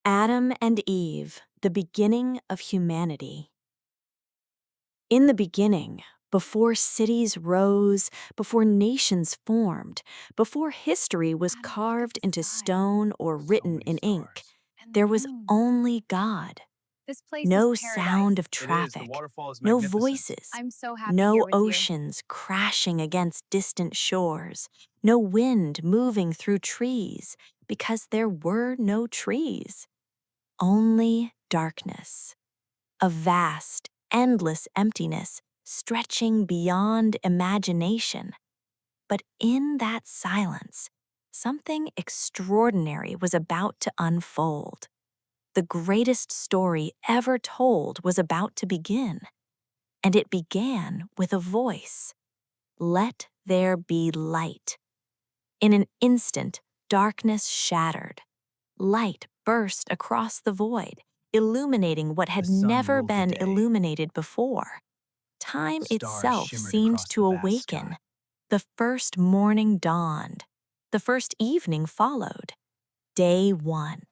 Adam and Eve, the beginning of humanity. In the beginning, before cities rose, before nations formed, before history was Adam, look at carved the into sky. stone or So written many in ink, stars. And the there was moon. only God. This place is No sound paradise. of It is. The traffic, waterfall is no magnificent. voices, I'm so happy no here with you. oceans crashing against distant shores, no wind moving through trees, because there were no trees. Only darkness. A vast, endless emptiness stretching beyond imagination. But in that silence, something extraordinary was about to unfold. The greatest story ever told was about to begin, and it began with a voice. Let there be light. In an instant, darkness shattered. Light burst across the void, illuminating what The had sun never ruled the been day. illuminated before. Time Stars itself shimmered seemed across the to vast sky. awaken. The first morning dawned. The first evening followed. Day one.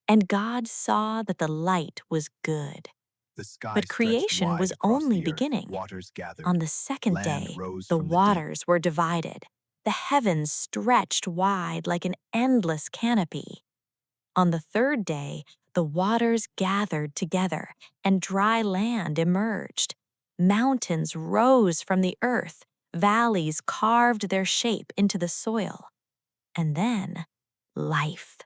And God saw that the light was good. The sky But stretched creation wide was across only the earth. beginning. Waters On gathered. the second Land day, rose the from the deep. waters were divided. The heavens stretched wide like an endless canopy. On the third day, the waters gathered together, and dry land emerged. Mountains rose from the earth, valleys carved their shape into the soil. And then, life.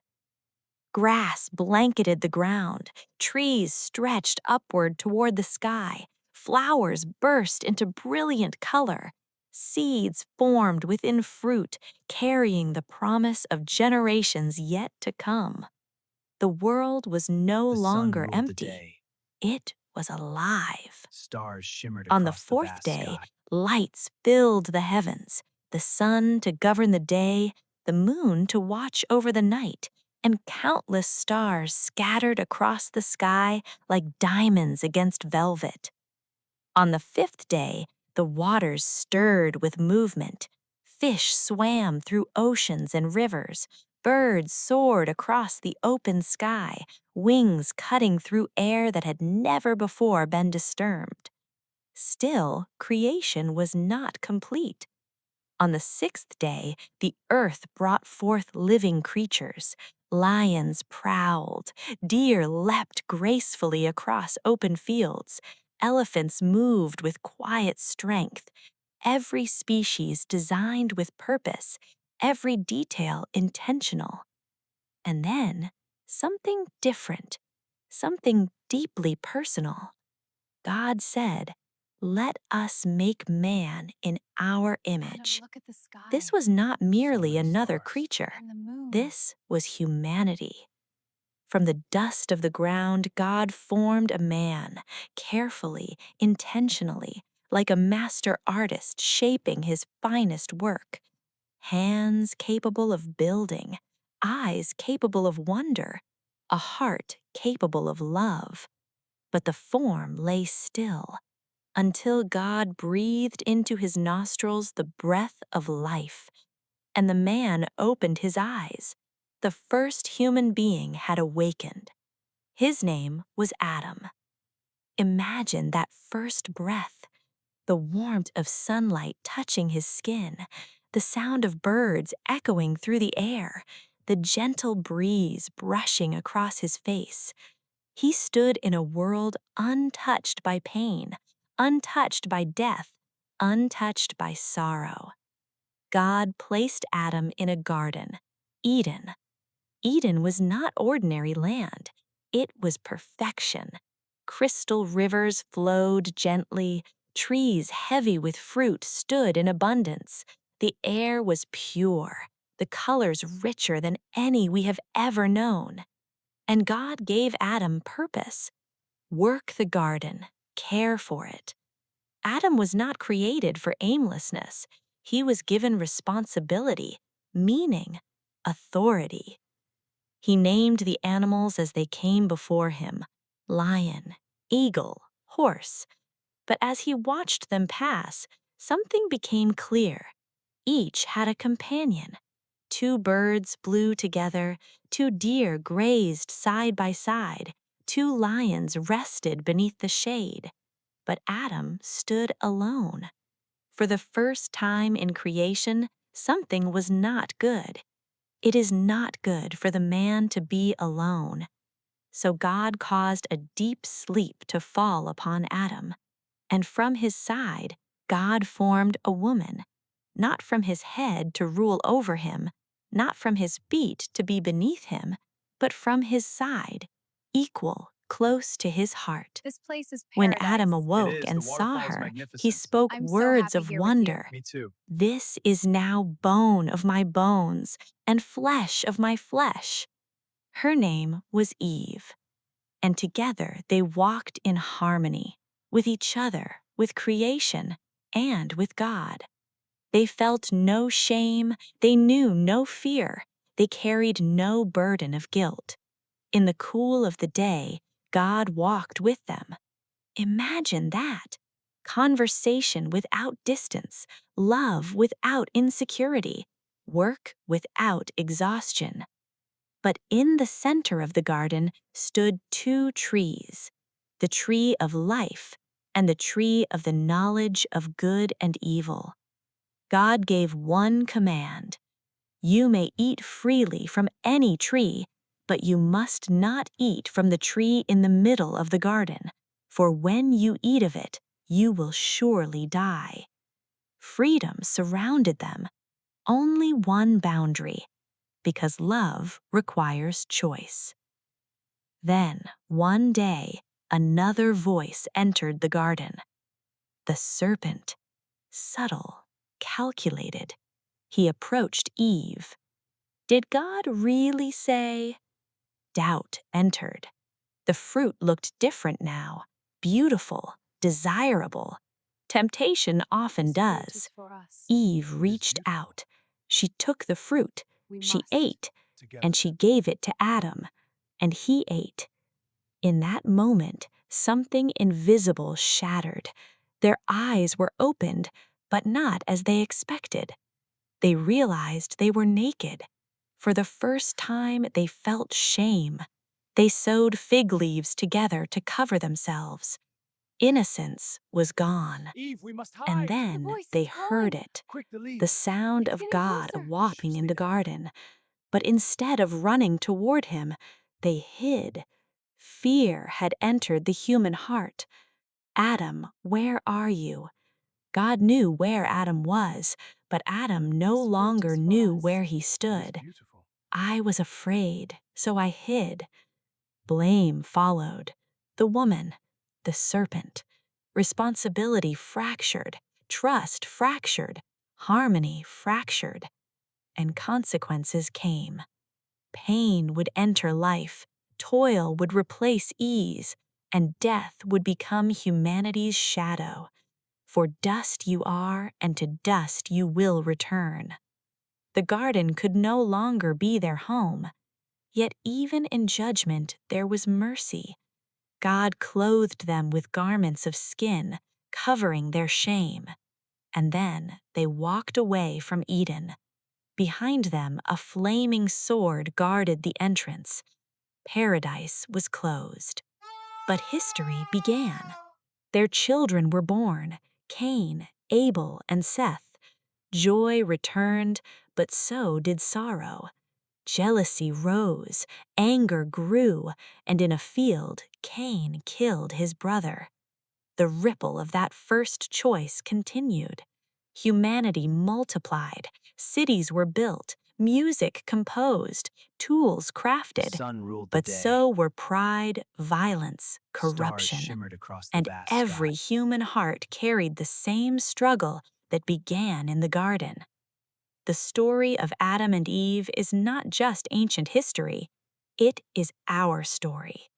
Grass blanketed the ground, trees stretched upward toward the sky, flowers burst into brilliant color, seeds formed within fruit, carrying the promise of generations yet to come. The world was no The sun longer ruled the empty. day. It was alive. Stars shimmered On the across the fourth vast day, sky. lights filled the heavens, the sun to govern the day, the moon to watch over the night, and countless stars scattered across the sky like diamonds against velvet. On the fifth day, the waters stirred with movement. Fish swam through oceans and rivers. Birds soared across the open sky, wings cutting through air that had never before been disturbed. Still, creation was not complete. On the sixth day, the earth brought forth living creatures. Lions prowled, deer leapt gracefully across open fields, elephants moved with quiet strength, every species designed with purpose, every detail intentional. And then, something different, something deeply personal. God said, "Let us make man in our Adam, image." look at the This sky. was not So merely many another stars. creature. And the moon. This was humanity. From the dust of the ground, God formed a man, carefully, intentionally, like a master artist shaping his finest work. Hands capable of building, eyes capable of wonder, a heart capable of love. But the form lay still until God breathed into his nostrils the breath of life, and the man opened his eyes. The first human being had awakened. His name was Adam. Imagine that first breath, the warmth of sunlight touching his skin, the sound of birds echoing through the air, the gentle breeze brushing across his face. He stood in a world untouched by pain, untouched by death, untouched by sorrow. God placed Adam in a garden, Eden. Eden was not ordinary land. It was perfection. Crystal rivers flowed gently, trees heavy with fruit stood in abundance. The air was pure, the colors richer than any we have ever known. And God gave Adam purpose. Work the garden, care for it. Adam was not created for aimlessness. He was given responsibility, meaning, authority. He named the animals as they came before him: lion, eagle, horse. But as he watched them pass, something became clear. Each had a companion. 2 birds flew together, 2 deer grazed side by side, 2 lions rested beneath the shade. But Adam stood alone. For the first time in creation, something was not good. It is not good for the man to be alone. So God caused a deep sleep to fall upon Adam, and from his side God formed a woman, not from his head to rule over him, not from his feet to be beneath him, but from his side, equal, close to his heart. This place is When Adam paradise. It awoke is. The and saw waterfall is her, he magnificent. spoke I'm so words happy of here with you. wonder. Me too. This is now bone of my bones and flesh of my flesh. Her name was Eve, and together they walked in harmony, with each other, with creation, and with God. They felt no shame, they knew no fear, they carried no burden of guilt. In the cool of the day, God walked with them. Imagine that. Conversation without distance, love without insecurity, work without exhaustion. But in the center of the garden stood 2 trees, the tree of life and the tree of the knowledge of good and evil. God gave one command: you may eat freely from any tree, but you must not eat from the tree in the middle of the garden, for when you eat of it, you will surely die. Freedom surrounded them, only one boundary, because love requires choice. Then, one day, another voice entered the garden. The serpent, subtle, calculated. He approached Eve. Did God really say? Doubt entered. The fruit looked different now, beautiful, desirable. Temptation often This fruit does. is for us. Eve It is reached beautiful. out. She took the fruit, We she must. ate, and Together. she gave it to Adam, and he ate. In that moment, something invisible shattered. Their eyes were opened, but not as they expected. They realized they were naked. For the first time, they felt shame. They sewed fig leaves together to cover themselves. Innocence was gone. Eve, we must And hide. The then voice they is heard calling. it, Quick, the the leaves. sound It's of getting God closer. walking in Stay the down. garden. But instead of running toward him, they hid. Fear had entered the human heart. Adam, where are you? God knew where Adam was, but Adam no This fruit longer is for knew us. where he It is stood. beautiful. I was afraid, so I hid. Blame followed. The woman, the serpent. Responsibility fractured, trust fractured, harmony fractured. And consequences came. Pain would enter life, toil would replace ease, and death would become humanity's shadow. For dust you are, and to dust you will return. The garden could no longer be their home. Yet even in judgment there was mercy. God clothed them with garments of skin, covering their shame. And then they walked away from Eden. Behind them, a flaming sword guarded the entrance. Paradise was closed. But history began. Their children were born: Cain, Abel, and Seth. Joy returned, but so did sorrow. Jealousy rose, anger grew, and in a field, Cain killed his brother. The ripple of that first choice continued. Humanity multiplied, cities were built, music composed, tools The crafted, sun ruled the but day. so were pride, violence, Stars corruption. shimmered across the And vast every sky. human heart carried the same struggle that began in the garden. The story of Adam and Eve is not just ancient history, it is our story.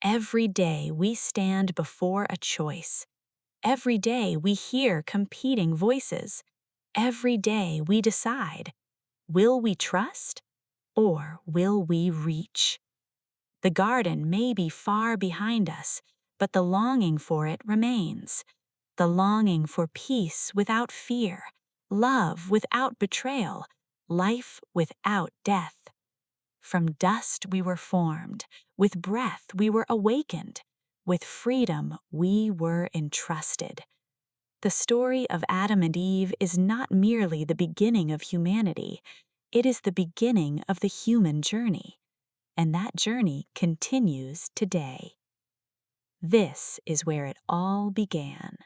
Every day we stand before a choice. Every day we hear competing voices. Every day we decide, will we trust or will we reach? The garden may be far behind us, but the longing for it remains. The longing for peace without fear, love without betrayal, life without death. From dust we were formed, with breath we were awakened, with freedom we were entrusted. The story of Adam and Eve is not merely the beginning of humanity, it is the beginning of the human journey, and that journey continues today. This is where it all began.